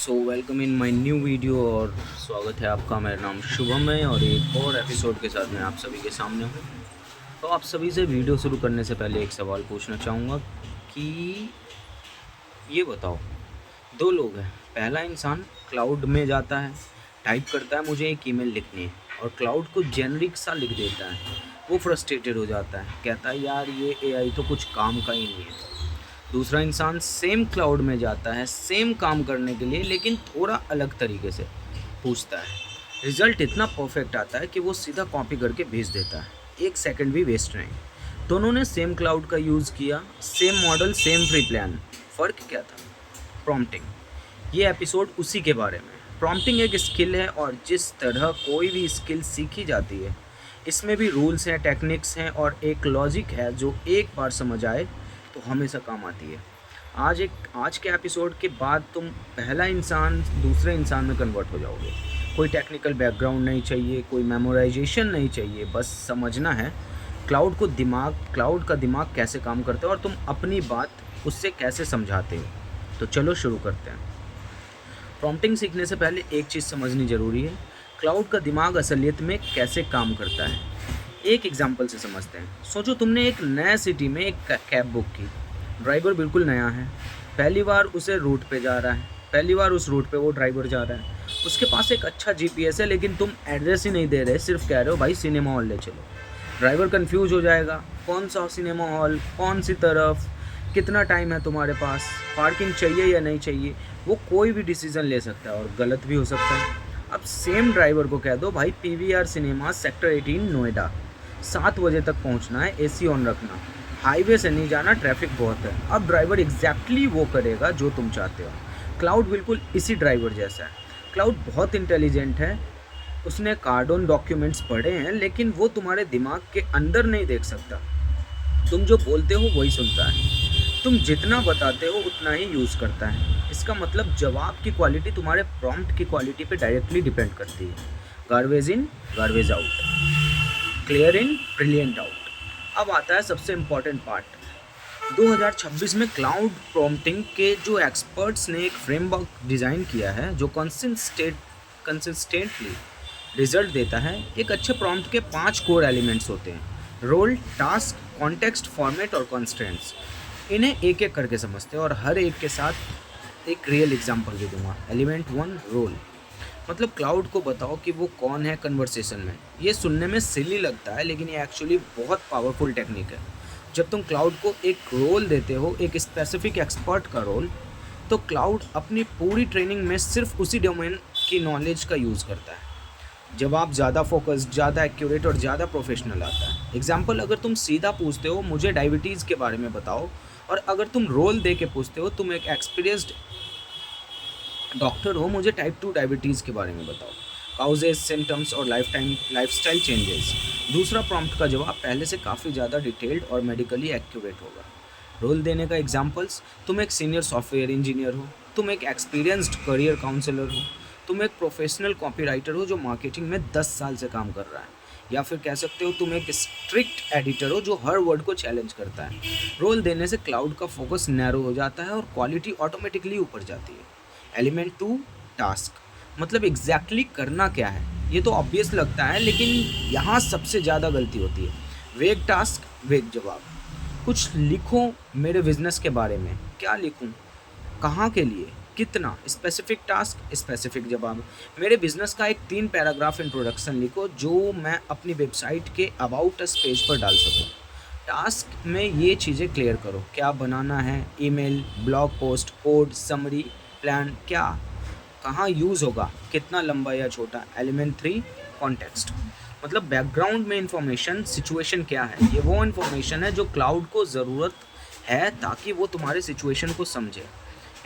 So welcome in my new video और स्वागत है आपका। मेरा नाम शुभम है और एक और एपिसोड के साथ मैं आप सभी के सामने हूँ। तो आप सभी से वीडियो शुरू करने से पहले एक सवाल पूछना चाहूँगा कि ये बताओ, दो लोग हैं। पहला इंसान क्लाउड में जाता है, टाइप करता है मुझे एक ईमेल लिखनी है और क्लाउड को जेनरिक सा लिख देता है। वो फ्रस्ट्रेटेड हो जाता है, कहता है यार ये एआई तो कुछ काम का ही नहीं है। दूसरा इंसान सेम क्लाउड में जाता है सेम काम करने के लिए, लेकिन थोड़ा अलग तरीके से पूछता है। रिजल्ट इतना परफेक्ट आता है कि वो सीधा कॉपी करके भेज देता है, एक सेकंड भी वेस्ट नहीं। दोनों ने सेम क्लाउड का यूज़ किया, same model, same free plan. फ़र्क क्या था? प्रॉम्प्टिंग। ये एपिसोड उसी के बारे में। प्रॉम्प्टिंग एक स्किल है और जिस तरह कोई भी स्किल सीखी जाती है, इसमें भी रूल्स हैं, टेक्निक्स हैं और एक लॉजिक है जो एक बार समझ आए तो हमेशा काम आती है। आज के एपिसोड के बाद तुम पहला इंसान दूसरे इंसान में कन्वर्ट हो जाओगे। कोई टेक्निकल बैकग्राउंड नहीं चाहिए, कोई मेमोराइजेशन नहीं चाहिए, बस समझना है क्लाउड का दिमाग कैसे काम करता है और तुम अपनी बात उससे कैसे समझाते हो। तो चलो शुरू करते हैं। प्रॉम्प्टिंग सीखने से पहले एक चीज़ समझनी ज़रूरी है, क्लाउड का दिमाग असलियत में कैसे काम करता है। एक एग्जांपल से समझते हैं। सोचो तुमने एक नया सिटी में एक कैब बुक की। ड्राइवर बिल्कुल नया है, पहली बार उसे रूट पे जा रहा है, पहली बार उस रूट पे वो ड्राइवर जा रहा है। उसके पास एक अच्छा जीपीएस है, लेकिन तुम एड्रेस ही नहीं दे रहे, सिर्फ कह रहे हो भाई सिनेमा हॉल ले चलो। ड्राइवर कंफ्यूज हो जाएगा, कौन सा सिनेमा हॉल, कौन सी तरफ, कितना टाइम है तुम्हारे पास, पार्किंग चाहिए या नहीं चाहिए। वो कोई भी डिसीज़न ले सकता है और गलत भी हो सकता है। अब सेम ड्राइवर को कह दो भाई पीवीआर सिनेमा सेक्टर 18 नोएडा, 7 बजे तक पहुंचना है, एसी ऑन रखना, हाईवे से नहीं जाना, ट्रैफिक बहुत है। अब ड्राइवर एग्जैक्टली वो करेगा जो तुम चाहते हो। क्लाउड बिल्कुल इसी ड्राइवर जैसा है। क्लाउड बहुत इंटेलिजेंट है, उसने कार्डन डॉक्यूमेंट्स पढ़े हैं, लेकिन वो तुम्हारे दिमाग के अंदर नहीं देख सकता। तुम जो बोलते हो वही सुनता है, तुम जितना बताते हो उतना ही यूज़ करता है। इसका मतलब जवाब की क्वालिटी तुम्हारे प्रॉम्प्ट की क्वालिटी पे डायरेक्टली डिपेंड करती है। Garbage in garbage out, clear in brilliant out. अब आता है सबसे इम्पॉर्टेंट पार्ट। 2026 में क्लाउड प्रॉम्प्टिंग के जो एक्सपर्ट्स ने एक फ्रेमवर्क डिज़ाइन किया है जो कंसिस्टेंटली रिजल्ट देता है। एक अच्छे प्रॉम्प्ट के 5 कोर एलिमेंट्स होते हैं: रोल, टास्क, कॉन्टेक्स्ट, फॉर्मेट और कॉन्स्ट्रेंट्स। इन्हें एक एक करके समझते हैं और हर एक के साथ एक रियल एग्जांपल भी दूंगा। Element 1, role. मतलब क्लाउड को बताओ कि वो कौन है कन्वर्सेशन में। ये सुनने में सिली लगता है, लेकिन ये एक्चुअली बहुत पावरफुल टेक्निक है। जब तुम क्लाउड को एक रोल देते हो, एक स्पेसिफिक एक्सपर्ट का रोल, तो क्लाउड अपनी पूरी ट्रेनिंग में सिर्फ उसी डोमेन की नॉलेज का यूज़ करता है। जवाब ज़्यादा फोकस्ड, ज़्यादा एक्यूरेट और ज़्यादा प्रोफेशनल आता है। एग्जाम्पल, अगर तुम सीधा पूछते हो मुझे डायबिटीज़ के बारे में बताओ, और अगर तुम रोल दे के पूछते हो तुम एक एक्सपीरियंस्ड डॉक्टर हो, मुझे टाइप 2 डायबिटीज़ के बारे में बताओ, काउजेज, सिम्टम्स और लाइफस्टाइल चेंजेस। दूसरा प्रॉम्प्ट का जवाब पहले से काफ़ी ज़्यादा डिटेल्ड और मेडिकली एक्यूरेट होगा। रोल देने का एग्जांपल्स, तुम एक सीनियर सॉफ्टवेयर इंजीनियर हो, तुम एक एक्सपीरियंस्ड करियर काउंसलर हो, तुम एक प्रोफेशनल कॉपीराइटर हो जो मार्केटिंग में 10 साल से काम कर रहा है, या फिर कह सकते हो तुम एक स्ट्रिक्ट एडिटर हो जो हर वर्ड को चैलेंज करता है। रोल देने से क्लाउड का फोकस नैरो हो जाता है और क्वालिटी ऑटोमेटिकली ऊपर जाती है। Element 2, task. मतलब एग्जैक्टली करना क्या है, ये तो ऑब्वियस लगता है, लेकिन यहाँ सबसे ज़्यादा गलती होती है। वेग टास्क, वेग जवाब। कुछ लिखो मेरे बिजनेस के बारे में। क्या लिखूँ, कहाँ के लिए, कितना। स्पेसिफिक टास्क, स्पेसिफिक जवाब। मेरे बिजनेस का एक 3 पैराग्राफ इंट्रोडक्शन लिखो जो मैं अपनी वेबसाइट के अबाउट अस पेज पर डाल सकूँ। टास्क में ये चीज़ें क्लियर करो, क्या बनाना है, email, blog post, code, summary, plan, क्या, कहाँ यूज़ होगा, कितना लंबा या छोटा। Element 3, context. मतलब बैकग्राउंड में इंफॉर्मेशन, सिचुएशन क्या है। ये वो इन्फॉर्मेशन है जो क्लाउड को ज़रूरत है ताकि वो तुम्हारे सिचुएशन को समझे।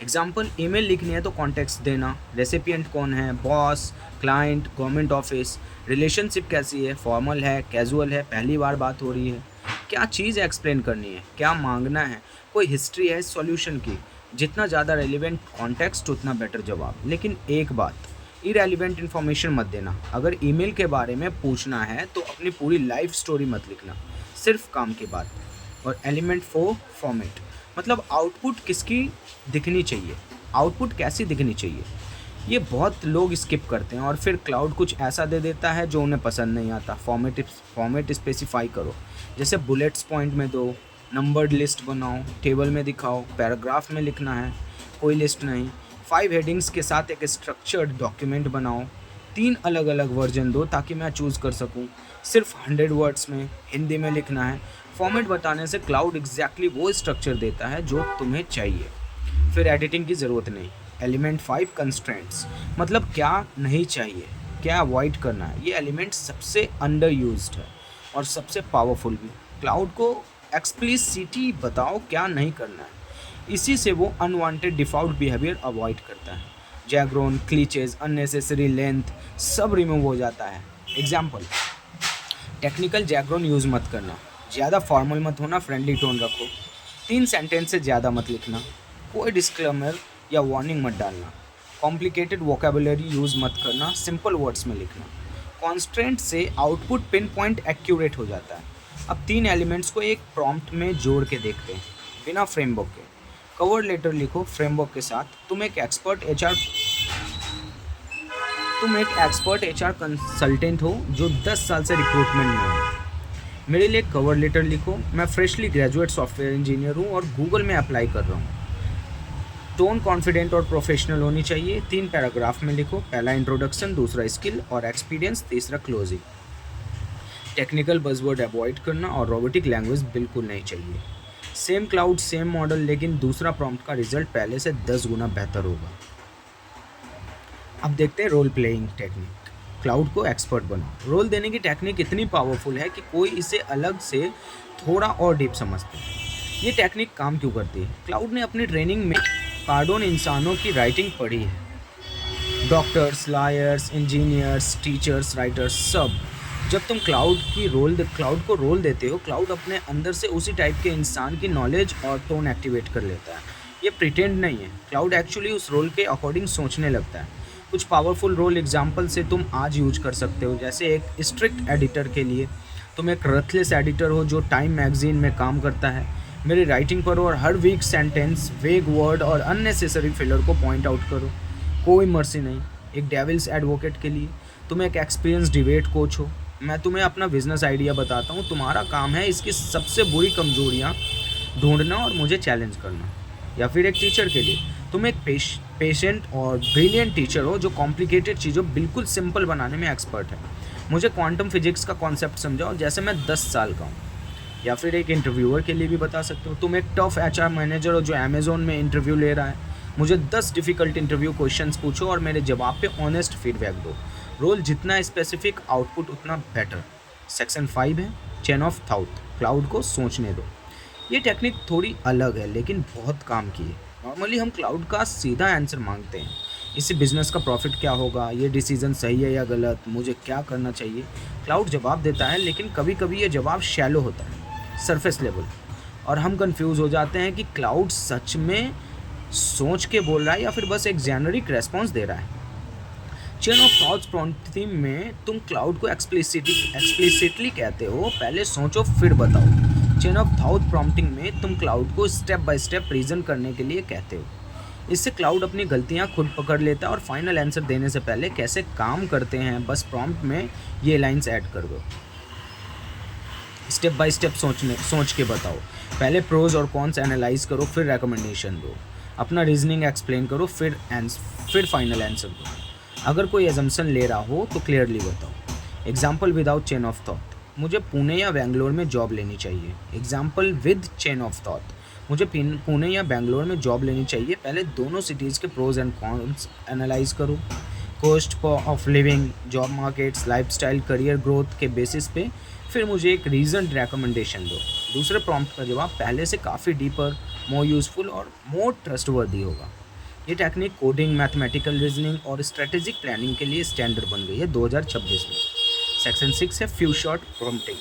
एग्जाम्पल, ईमेल लिखनी है तो कॉन्टेक्स्ट देना, रेसिपिएंट कौन है, boss, client, government office, relationship कैसी है, फॉर्मल है, कैजुअल है, पहली बार बात हो रही है, क्या चीज़ एक्सप्लेन करनी है, क्या मांगना है, कोई हिस्ट्री है सॉल्यूशन की। जितना ज़्यादा रेलिवेंट कॉन्टेक्स्ट उतना बेटर जवाब। लेकिन एक बात, इरेलीवेंट इन्फॉर्मेशन मत देना। अगर ईमेल के बारे में पूछना है तो अपनी पूरी लाइफ स्टोरी मत लिखना, सिर्फ काम की बात। और एलिमेंट 4, फॉर्मेट। मतलब आउटपुट किसकी दिखनी चाहिए। आउटपुट कैसी दिखनी चाहिए, ये बहुत लोग स्किप करते हैं और फिर क्लाउड कुछ ऐसा दे देता है जो उन्हें पसंद नहीं आता। फॉर्मेट स्पेसिफाई करो, जैसे बुलेट्स पॉइंट में दो, नंबर्ड लिस्ट बनाओ, टेबल में दिखाओ, पैराग्राफ में लिखना है, कोई लिस्ट नहीं। 5 हेडिंग्स के साथ एक स्ट्रक्चर्ड डॉक्यूमेंट बनाओ, 3 अलग अलग वर्जन दो ताकि मैं चूज़ कर सकूं। सिर्फ 100 वर्ड्स में हिंदी में लिखना है। फॉर्मेट बताने से क्लाउड एग्जैक्टली वो स्ट्रक्चर देता है जो तुम्हें चाहिए, फिर एडिटिंग की ज़रूरत नहीं। एलिमेंट 5 कंस्ट्रेंट्स, मतलब क्या नहीं चाहिए, क्या अवॉइड करना है। ये एलिमेंट सबसे अंडर यूज्ड है और सबसे पावरफुल भी। क्लाउड को एक्सप्लिसिटी बताओ क्या नहीं करना है, इसी से वो अनवांटेड डिफ़ॉल्ट बिहेवियर अवॉइड करता है। जैग्रोन, क्लीचेज, अननेसेसरी लेंथ सब रिमूव हो जाता है। एग्जाम्पल, टेक्निकल जैग्रोन यूज़ मत करना, ज़्यादा फॉर्मल मत होना, फ्रेंडली टोन रखो, 3 सेंटेंस से ज़्यादा मत लिखना, कोई डिस्क्लेमर या वार्निंग मत डालना, कॉम्प्लिकेटेड वोकेबुलरी यूज़ मत करना, सिंपल वर्ड्स में लिखना। कॉन्स्ट्रेंट से आउटपुट पिन पॉइंट एक्यूरेट हो जाता है। अब 3 एलिमेंट्स को एक प्रॉम्प्ट में जोड़ के देखते हैं बिना फ्रेमवर्क के। कवर लेटर लिखो फ्रेमवर्क के साथ। तुम एक एक्सपर्ट एचआर कंसल्टेंट हो जो 10 साल से रिक्रूटमेंट में हो। मेरे लिए कवर लेटर लिखो, मैं फ्रेशली ग्रेजुएट सॉफ्टवेयर इंजीनियर हूँ और गूगल में अप्लाई कर रहा हूँ। टोन कॉन्फिडेंट और प्रोफेशनल होनी चाहिए। 3 पैराग्राफ में लिखो, पहला इंट्रोडक्शन, दूसरा स्किल और एक्सपीरियंस, तीसरा क्लोजिंग। टेक्निकल बज़वर्ड अवॉइड करना और रोबोटिक लैंग्वेज बिल्कुल नहीं चाहिए। सेम क्लाउड सेम मॉडल, लेकिन दूसरा प्रॉम्प्ट का रिजल्ट पहले से 10 गुना बेहतर होगा। अब देखते हैं रोल प्लेइंग टेक्निक। क्लाउड को एक्सपर्ट बनाओ। रोल देने की टेक्निक इतनी पावरफुल है कि कोई इसे अलग से थोड़ा और डीप समझते हैं। ये टेक्निक काम क्यों करती है? क्लाउड ने अपनी ट्रेनिंग में कार्डोन इंसानों की राइटिंग पढ़ी है। Doctors, lawyers, engineers, teachers, writers, सब। जब तुम क्लाउड को रोल देते हो, क्लाउड अपने अंदर से उसी टाइप के इंसान की नॉलेज और टोन एक्टिवेट कर लेता है। ये प्रिटेंड नहीं है, क्लाउड एक्चुअली उस रोल के अकॉर्डिंग सोचने लगता है। कुछ पावरफुल रोल एग्जाम्पल से तुम आज यूज कर सकते हो, जैसे एक स्ट्रिक्ट एडिटर के लिए तुम एक रथलेस एडिटर हो जो टाइम मैगजीन में काम करता है। मेरी राइटिंग पढ़ो और हर वीक सेंटेंस, वेग वर्ड और अननेसेसरी फिलर को पॉइंट आउट करो, कोई मर्सी नहीं। एक डेविल्स एडवोकेट के लिए तुम एक एक्सपीरियंस डिबेट कोच हो, मैं तुम्हें अपना बिजनेस आइडिया बताता हूँ, तुम्हारा काम है इसकी सबसे बुरी कमजोरियाँ ढूंढना और मुझे चैलेंज करना। या फिर एक टीचर के लिए तुम एक पेशेंट और ब्रिलियंट टीचर हो जो कॉम्प्लिकेटेड चीज़ों बिल्कुल सिंपल बनाने में एक्सपर्ट है। मुझे क्वांटम फिजिक्स का कॉन्सेप्ट समझाओ जैसे मैं 10 साल का हूँ। या फिर एक इंटरव्यूअर के लिए भी बता सकते हो, तुम एक टफ एचआर मैनेजर हो जो अमेज़ोन में इंटरव्यू ले रहा है। मुझे 10 डिफ़िकल्ट इंटरव्यू क्वेश्चंस पूछो और मेरे जवाब पे ऑनेस्ट फीडबैक दो। रोल जितना स्पेसिफिक, आउटपुट उतना बेटर। सेक्शन 5 है चेन ऑफ थॉट, क्लाउड को सोचने दो। ये टेक्निक थोड़ी अलग है लेकिन बहुत काम की है। नॉर्मली हम क्लाउड का सीधा आंसर मांगते हैं, इसी बिज़नेस का प्रॉफिट क्या होगा, ये डिसीजन सही है या गलत, मुझे क्या करना चाहिए। क्लाउड जवाब देता है लेकिन कभी कभी ये जवाब शैलो होता है, सरफेस लेवल, और हम कंफ्यूज हो जाते हैं कि क्लाउड सच में सोच के बोल रहा है या फिर बस एक जेनरिक रेस्पॉन्स दे रहा है। चेन ऑफ थॉट्स प्रॉम्प्टिंग में तुम क्लाउड को एक्सप्लिसिटली कहते हो, पहले सोचो फिर बताओ। चेन ऑफ थॉट प्रॉम्प्टिंग में तुम क्लाउड को स्टेप बाय स्टेप रीजन करने के लिए कहते हो। इससे क्लाउड अपनी गलतियां खुद पकड़ लेता है और फाइनल आंसर देने से पहले कैसे काम करते हैं बस प्रॉम्प्ट में ये लाइंस ऐड कर दो। स्टेप बाय स्टेप सोच के बताओ, पहले प्रोज और कॉन्स एनालाइज करो, फिर रिकमेंडेशन दो, अपना रीजनिंग एक्सप्लेन करो, फिर फाइनल आंसर दो। अगर कोई एजम्पशन ले रहा हो तो क्लियरली बताओ। Example without chain of thought, मुझे पुणे या बेंगलोर में जॉब लेनी चाहिए। Example with chain of thought, मुझे पुणे या बेंगलोर में जॉब लेनी चाहिए। पहले दोनों सिटीज़ के प्रोज एंड कॉन्स एनालाइज करो, cost of living, job markets, lifestyle, career growth के बेसिस पे फिर मुझे एक रीजन रिकमेंडेशन दो। दूसरे प्रॉम्प्ट का जवाब पहले से काफ़ी डीपर, मोर यूज़फुल और मोर ट्रस्टवर्दी होगा। ये टेक्निक कोडिंग, मैथमेटिकल रीजनिंग और स्ट्रेटेजिक प्लानिंग के लिए स्टैंडर्ड बन गई है 2026 में। सेक्शन 6 है फ्यू शॉट प्रॉम्प्टिंग,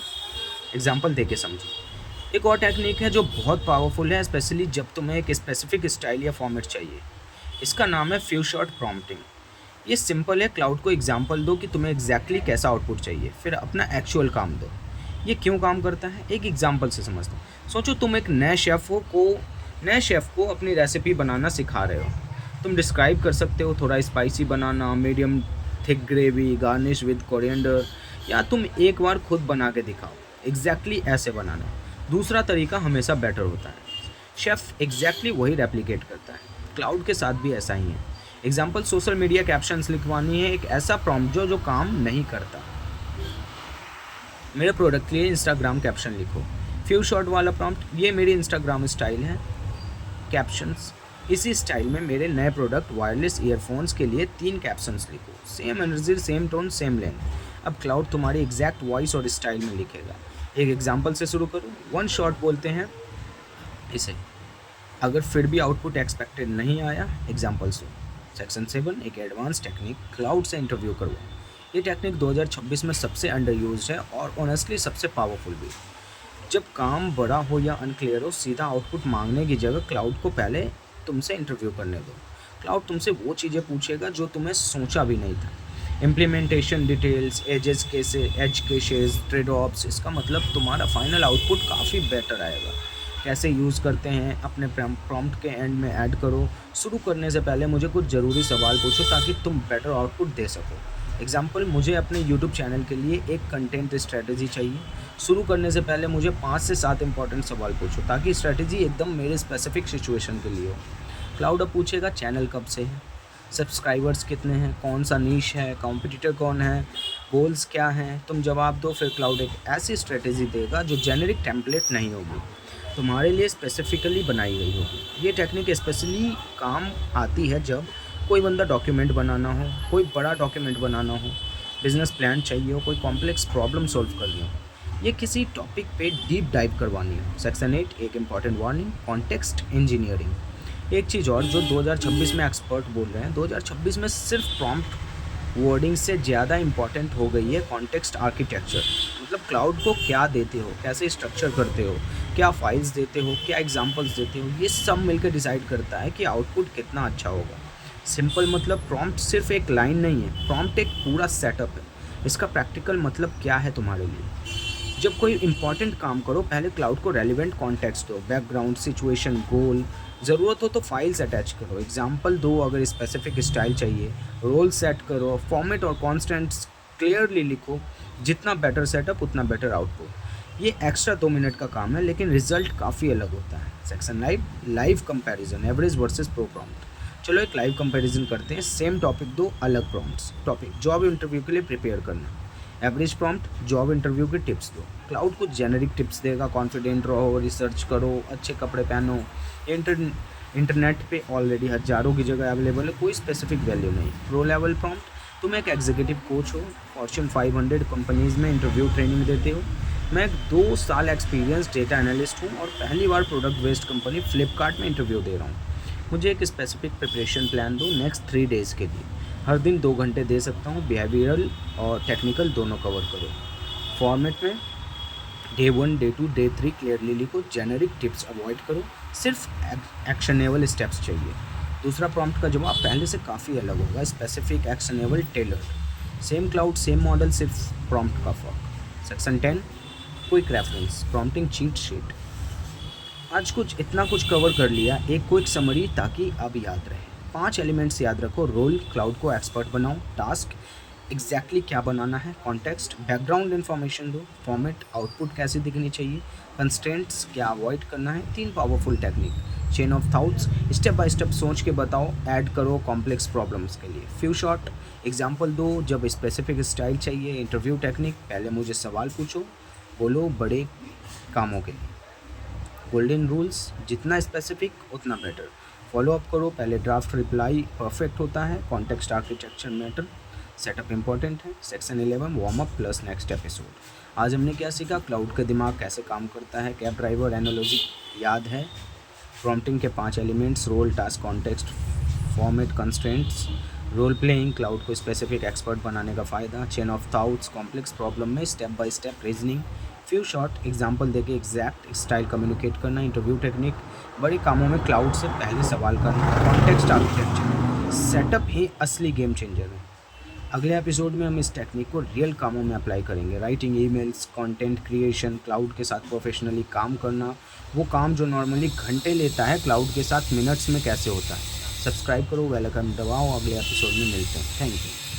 एग्जाम्पल देके समझो। एक और टेक्निक है जो बहुत पावरफुल है, स्पेशली जब तुम्हें एक स्पेसिफिक स्टाइल या फॉर्मेट चाहिए। इसका नाम है फ्यू शॉट प्रॉम्प्टिंग। ये सिंपल है, क्लाउड को एग्जाम्पल दो कि तुम्हें एग्जैक्टली कैसा आउटपुट चाहिए, फिर अपना एक्चुअल काम दो। ये क्यों काम करता है, एक एग्जाम्पल से समझते हैं। सोचो तुम एक नए शेफ़ को अपनी रेसिपी बनाना सिखा रहे हो। तुम डिस्क्राइब कर सकते हो थोड़ा spicy banana, medium thick gravy, garnish with coriander, या तुम एक बार खुद बना के दिखाओ एग्जैक्टली ऐसे बनाना। दूसरा तरीका हमेशा बेटर होता है, शेफ़ एग्जैक्टली वही रेप्लिकेट करता है। क्लाउड के साथ भी ऐसा ही है। एग्जाम्पल, सोशल मीडिया कैप्शंस लिखवानी है, एक ऐसा प्रॉम्प्ट जो काम नहीं करता। मेरे प्रोडक्ट के लिए इंस्टाग्राम कैप्शन लिखो, फ्यू शॉट वाला प्रॉम्प्ट, ये मेरी इंस्टाग्राम स्टाइल है। कैप्शंस, इसी स्टाइल में मेरे नए प्रोडक्ट वायरलेस ईयरफोन्स के लिए 3 कैप्शंस लिखो, same energy, same tone, same length. अब क्लाउड तुम्हारी एग्जैक्ट वॉइस और स्टाइल में लिखेगा। एक एग्जाम्पल से शुरू करो, वन शॉट बोलते हैं इसे। अगर फिर भी आउटपुट एक्सपेक्टेड नहीं आया, एग्जाम्पल सो। सेक्शन 7, एक एडवांस टेक्निक, क्लाउड से इंटरव्यू करो। ये टेक्निक 2026 में सबसे अंडर यूज है और ऑनेस्टली सबसे पावरफुल भी। जब काम बड़ा हो या अनक्लियर हो, सीधा आउटपुट मांगने की जगह क्लाउड को पहले तुमसे इंटरव्यू करने दो। क्लाउड तुमसे वो चीज़ें पूछेगा जो तुम्हें सोचा भी नहीं था। Implementation details, edge cases, trade offs, इसका मतलब तुम्हारा फाइनल आउटपुट काफ़ी बेटर आएगा। कैसे यूज़ करते हैं, अपने प्रॉम्प्ट के एंड में ऐड करो। शुरू करने से पहले मुझे कुछ ज़रूरी सवाल पूछो ताकि तुम बेटर आउटपुट दे सको। एग्जाम्पल, मुझे अपने यूट्यूब चैनल के लिए एक कंटेंट स्ट्रेटजी चाहिए। शुरू करने से पहले मुझे 5 से 7 इंपॉर्टेंट सवाल पूछो ताकि स्ट्रेटजी एकदम मेरे स्पेसिफिक सिचुएशन के लिए हो। क्लाउड अब पूछेगा चैनल कब से है, सब्सक्राइबर्स कितने हैं, कौन सा नीश है, कॉम्पिटिटर कौन है, गोल्स क्या हैं। तुम जवाब दो, फिर क्लाउड एक ऐसी स्ट्रेटजी देगा जो जेनेरिक टेम्पलेट नहीं होगी, तुम्हारे लिए स्पेसिफिकली बनाई गई होगी। ये टेक्निक स्पेशली काम आती है जब कोई बंदा डॉक्यूमेंट बनाना हो, कोई बड़ा डॉक्यूमेंट बनाना हो, बिजनेस प्लान चाहिए हो, कोई कॉम्प्लेक्स प्रॉब्लम सॉल्व करनी हो, ये किसी टॉपिक पे डीप डाइव करवानी हो। सेक्शन 8, एक इंपॉर्टेंट वार्निंग, कॉन्टेक्स्ट इंजीनियरिंग। एक चीज़ और जो 2026 में एक्सपर्ट बोल रहे हैं, 2026 में सिर्फ प्रॉम्प्ट वर्डिंग से ज़्यादा इंपॉर्टेंट हो गई है कॉन्टेक्स्ट आर्किटेक्चर। मतलब क्लाउड को क्या देते हो, कैसे स्ट्रक्चर करते हो, क्या फाइल्स देते हो, क्या एग्जांपल्स देते हो, ये सब मिलकर डिसाइड करता है कि आउटपुट कितना अच्छा होगा। सिंपल मतलब प्रॉम्प्ट सिर्फ एक लाइन नहीं है, प्रॉम्प्ट एक पूरा सेटअप है। इसका प्रैक्टिकल मतलब क्या है तुम्हारे लिए? जब कोई इंपॉर्टेंट काम करो, पहले क्लाउड को रेलिवेंट कॉन्टेक्स्ट दो, बैकग्राउंड, सिचुएशन, गोल, ज़रूरत हो तो फाइल्स अटैच करो, एग्जाम्पल दो अगर स्पेसिफिक स्टाइल चाहिए, रोल सेट करो, फॉर्मेट और कॉन्स्टेंट्स क्लियरली लिखो। जितना बेटर सेटअप उतना बेटर आउटपुट। ये एक्स्ट्रा 2 मिनट का काम है लेकिन रिजल्ट काफ़ी अलग होता है। Section live comparison, average versus pro prompt. चलो एक लाइव कंपैरिजन करते हैं। सेम टॉपिक, दो अलग प्रॉम्प्ट्स। टॉपिक, जॉब इंटरव्यू के लिए प्रिपेयर करना। एवरेज प्रॉम्प्ट, जॉब इंटरव्यू के टिप्स दो। क्लाउड कुछ जेनरिक टिप्स देगा, कॉन्फिडेंट रहो, रिसर्च करो, अच्छे कपड़े पहनो। इंटरनेट पे ऑलरेडी हज़ारों की जगह अवेलेबल है, कोई स्पेसिफिक वैल्यू नहीं। प्रो लेवल प्रॉम्प्ट, तुम एक एग्जीक्यूटिव कोच हो, फॉर्च्यून 500 कंपनीज़ में इंटरव्यू ट्रेनिंग देते हो। मैं 2 साल एक्सपीरियंस डेटा एनालिस्ट हूँ और पहली बार प्रोडक्ट बेस्ड कंपनी फ्लिपकार्ट में इंटरव्यू दे रहा हूँ। मुझे एक स्पेसिफिक प्रिपरेशन प्लान दो नेक्स्ट 3 डेज़ के लिए। हर दिन 2 घंटे दे सकता हूँ, बिहेवियरल और टेक्निकल दोनों कवर करो। फॉर्मेट में डे 1, डे 2, डे 3 क्लियरली लिखो, जेनरिक टिप्स अवॉइड करो, सिर्फ एक्शनेबल स्टेप्स चाहिए। दूसरा प्रॉम्प्ट का जवाब पहले से काफ़ी अलग होगा, specific, actionable, tailored. Same cloud, same model, सिर्फ प्रॉम्प्ट का फर्क। Section 10, quick reference, prompting cheat sheet. आज इतना कुछ कवर कर लिया, एक क्विक समरी ताकि अब याद रहे। 5 एलिमेंट्स याद रखो। रोल, क्लाउड को एक्सपर्ट बनाओ। टास्क, एग्जैक्टली क्या बनाना है। कॉन्टेक्स्ट, बैकग्राउंड इन्फॉर्मेशन दो। फॉर्मेट, आउटपुट कैसी दिखनी चाहिए। कंस्ट्रेंट्स, क्या अवॉइड करना है। 3 powerful technique. Chain of thoughts, step by step सोच के बताओ, ऐड करो कॉम्प्लेक्स प्रॉब्लम्स के लिए। फ्यू शॉट, एग्जाम्पल दो जब स्पेसिफिक स्टाइल चाहिए। इंटरव्यू टेक्निक, पहले मुझे सवाल पूछो, बोलो बड़े कामों के लिए। गोल्डन रूल्स, जितना स्पेसिफिक उतना बेटर। फॉलो अप करो, पहले ड्राफ्ट रिप्लाई परफेक्ट होता है। Context architecture matter, setup important है। Section 11, warm up plus next episode. आज हमने क्या सीखा, क्लाउड का दिमाग कैसे काम करता है, कैब ड्राइवर एनालॉजी याद है, प्रॉम्प्टिंग के 5 elements, role, task, context, format, constraints, role playing, Claude को स्पेसिफिक एक्सपर्ट बनाने का फ़ायदा, chain of thoughts, complex problem में step by step reasoning, few shot example देके एग्जैक्ट स्टाइल कम्युनिकेट करना, इंटरव्यू टेक्निक, बड़े कामों में क्लाउड से पहले सवाल करना, कॉन्टेक्स्ट आर्किटेक्चर। सेटअप ही असली गेम चेंजर है। अगले एपिसोड में हम इस टेक्निक को रियल कामों में अप्लाई करेंगे। Writing emails, content creation, cloud के साथ प्रोफेशनली काम करना, वो काम जो नॉर्मली घंटे लेता है क्लाउड के साथ मिनट्स में कैसे होता है। सब्सक्राइब करो, बेल आइकन दबाओ। अगले एपिसोड में मिलते हैं। Thank you.